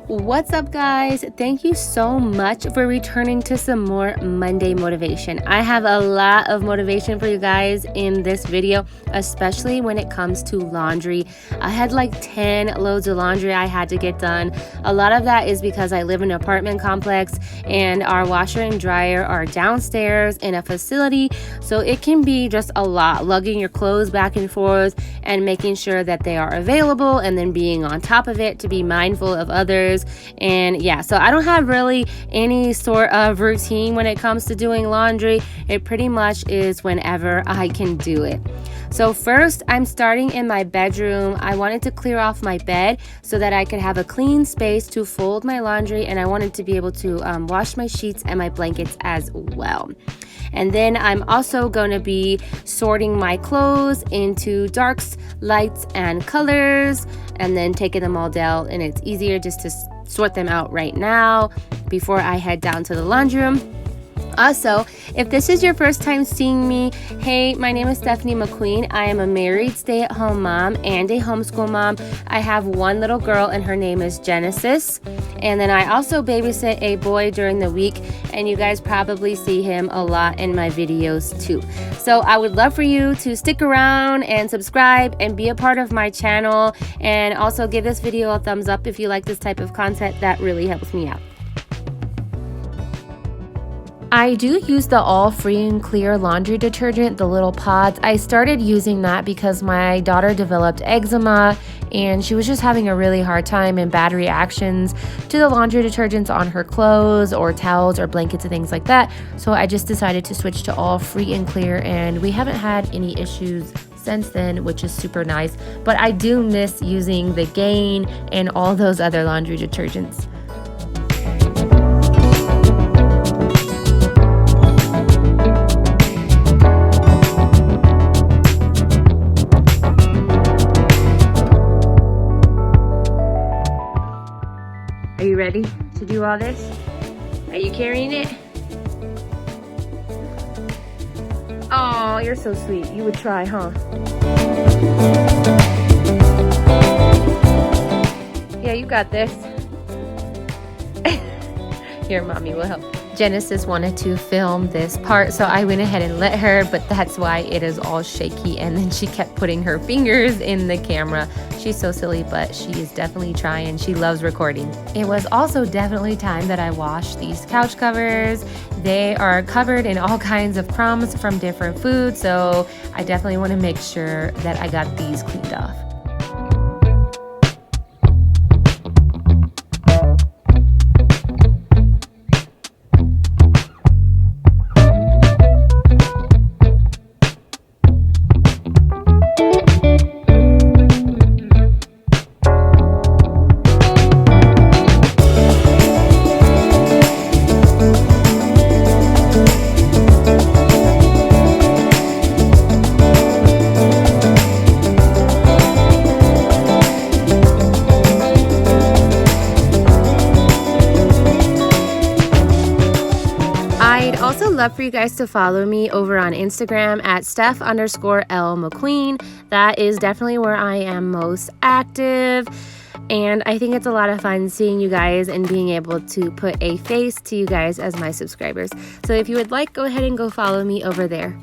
What's up, guys? Thank you so much for returning to some more Monday motivation. I have a lot of motivation for you guys in this video, especially when it comes to laundry. I had like 10 loads of laundry I had to get done. A lot of that is because I live in an apartment complex and our washer and dryer are downstairs in a facility, so it can be just a lot, lugging your clothes back and forth and making sure that they are available and then being on top of it to be mindful of others. And yeah, so I don't have really any sort of routine when it comes to doing laundry. It pretty much is whenever I can do it. So first, I'm starting in my bedroom. I wanted to clear off my bed so that I could have a clean space to fold my laundry, and I wanted to be able to wash my sheets and my blankets as well. And then I'm also going to be sorting my clothes into darks, lights, and colors, and then taking them all down. And it's easier just to sort them out right now before I head down to the laundry room. Also, if this is your first time seeing me, hey, my name is Stephanie McQueen. I am a married stay-at-home mom and a homeschool mom. I have one little girl and her name is Genesis. And then I also babysit a boy during the week, and you guys probably see him a lot in my videos too. So I would love for you to stick around and subscribe and be a part of my channel, and also give this video a thumbs up if you like this type of content. That really helps me out. I do use the all free and clear laundry detergent, the little pods. I started using that because my daughter developed eczema and she was just having a really hard time and bad reactions to the laundry detergents on her clothes or towels or blankets and things like that. So I just decided to switch to all free and clear, and we haven't had any issues since then, which is super nice. But I do miss using the Gain and all those other laundry detergents. Are you ready to do all this? Are you carrying it? Oh, you're so sweet. You would try, huh? Yeah, you got this. Here, mommy will help. Genesis wanted to film this part, so I went ahead and let her, but that's why it is all shaky. And then she kept putting her fingers in the camera. She's so silly, but she is definitely trying. She loves recording. It was also definitely time that I washed these couch covers. They are covered in all kinds of crumbs from different foods, so I definitely want to make sure that I got these cleaned off. I'd also love for you guys to follow me over on Instagram at Steph_L_McQueen. That is definitely where I am most active. And I think it's a lot of fun seeing you guys and being able to put a face to you guys as my subscribers. So if you would like, go ahead and go follow me over there.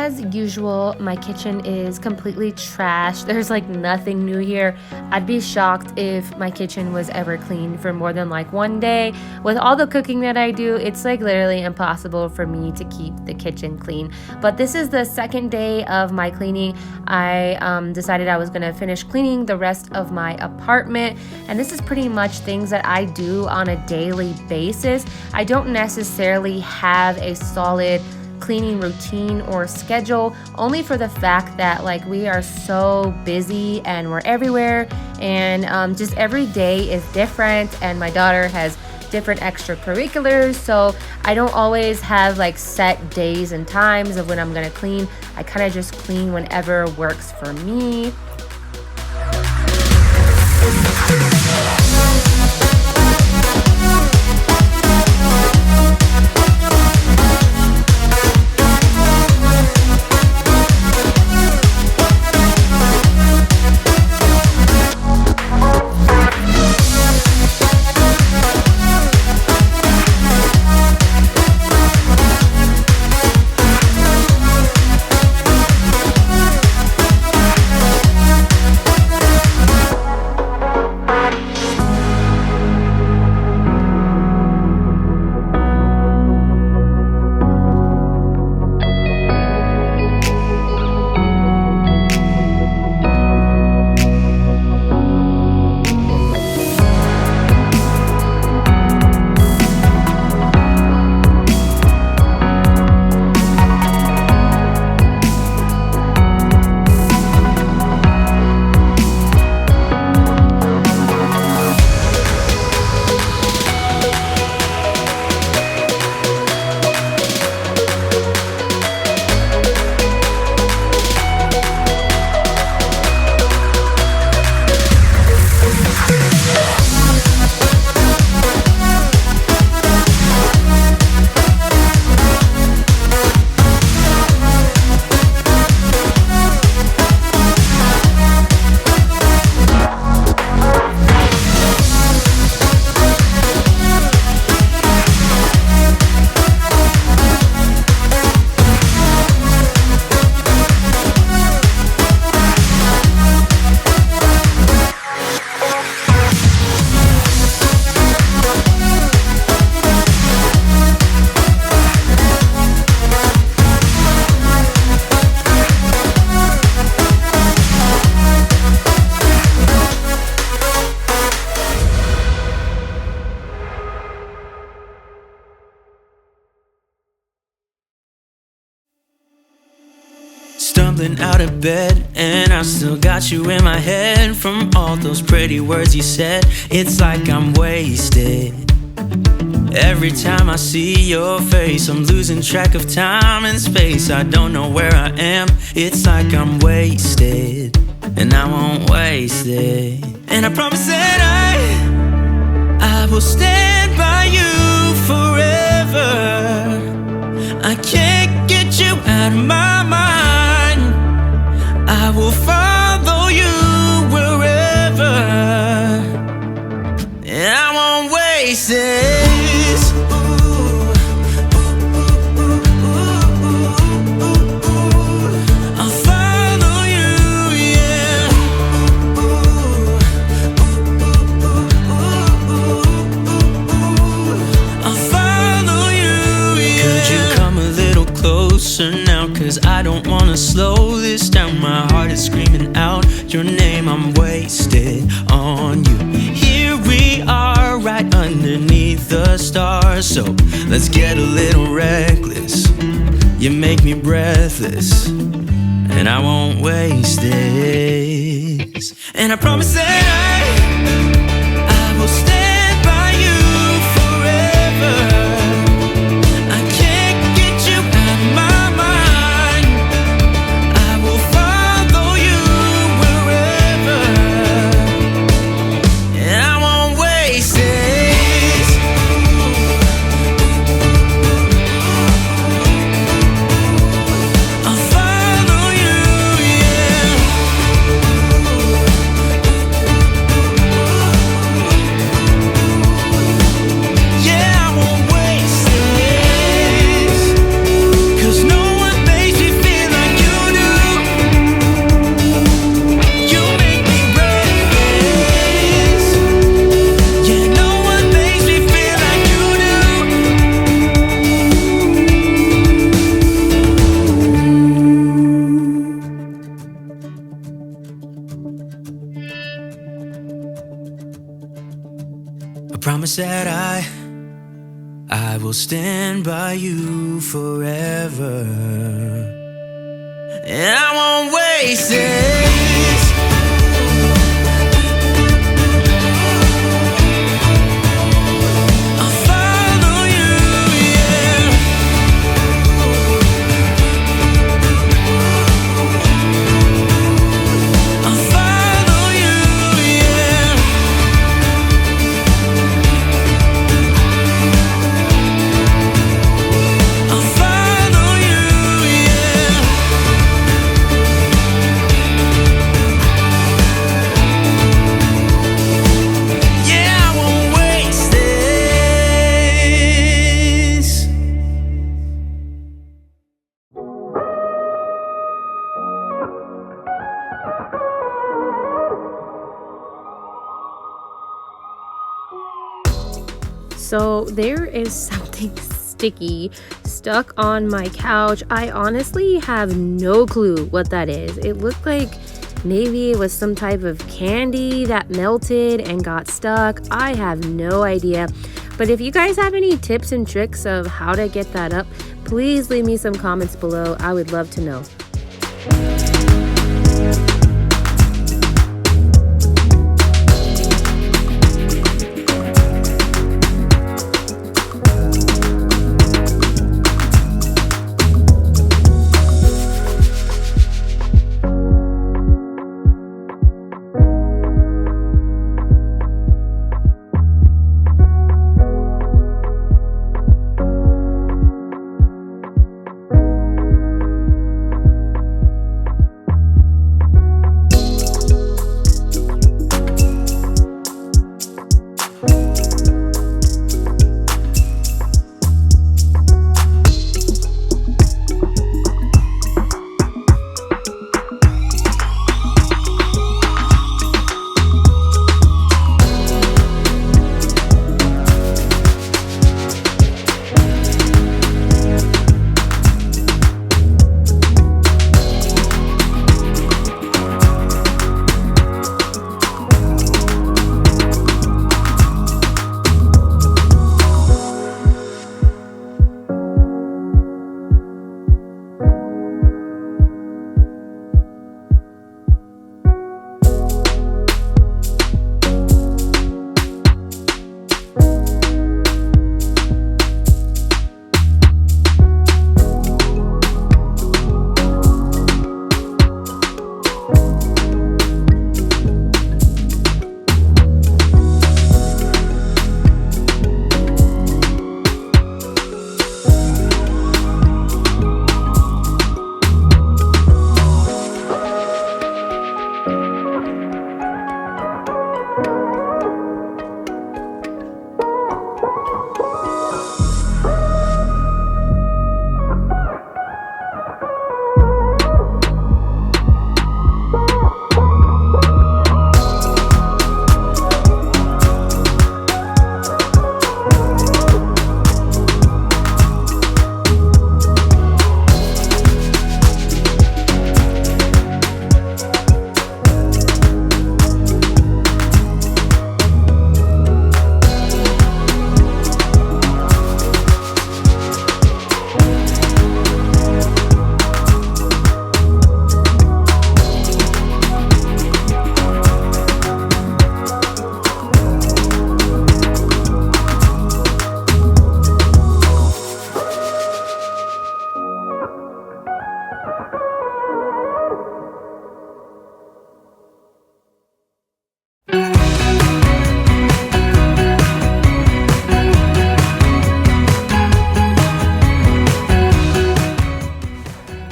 as usual, my kitchen is completely trashed. There's like nothing new here. I'd be shocked if my kitchen was ever clean for more than like one day. With all the cooking that I do, it's like literally impossible for me to keep the kitchen clean. But this is the second day of my cleaning. I decided I was gonna finish cleaning the rest of my apartment, and this is pretty much things that I do on a daily basis. I don't necessarily have a solid cleaning routine or schedule, only for the fact that like we are so busy and we're everywhere, and just every day is different, and my daughter has different extracurriculars, so I don't always have like set days and times of when I'm gonna clean. I kind of just clean whenever works for me. Stumbling out of bed, and I still got you in my head. From all those pretty words you said, it's like I'm wasted. Every time I see your face, I'm losing track of time and space. I don't know where I am, it's like I'm wasted, and I won't waste it. And I promise that I will stand by you forever. I can't get you out of my mind. I will follow you wherever, and I won't waste this. I'll follow you, yeah. I'll follow you, yeah. Could you come a little closer now? 'Cause I don't wanna slow this down. My heart is screaming out your name. I'm wasted on you. Here we are, right underneath the stars. So let's get a little reckless. You make me breathless, and I won't waste this. And I promise that I will stand by you forever. I can't get you out of my mind. I will follow you wherever, and I won't waste this. I'll follow you, yeah. promise that I will stand by you forever. And I won't waste this. I'll follow you, yeah. I'll follow you, yeah. I'll follow you, yeah. Yeah, I won't waste this. So there is something sticky stuck on my couch. I honestly have no clue what that is. It looked like maybe it was some type of candy that melted and got stuck. I have no idea. But if you guys have any tips and tricks of how to get that up, please leave me some comments below. I would love to know.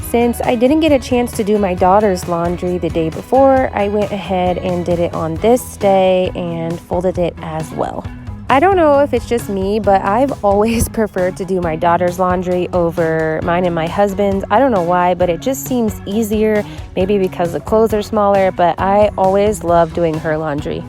Since I didn't get a chance to do my daughter's laundry the day before, I went ahead and did it on this day and folded it as well. I don't know if it's just me, but I've always preferred to do my daughter's laundry over mine and my husband's. I don't know why, but it just seems easier, maybe because the clothes are smaller, but I always love doing her laundry.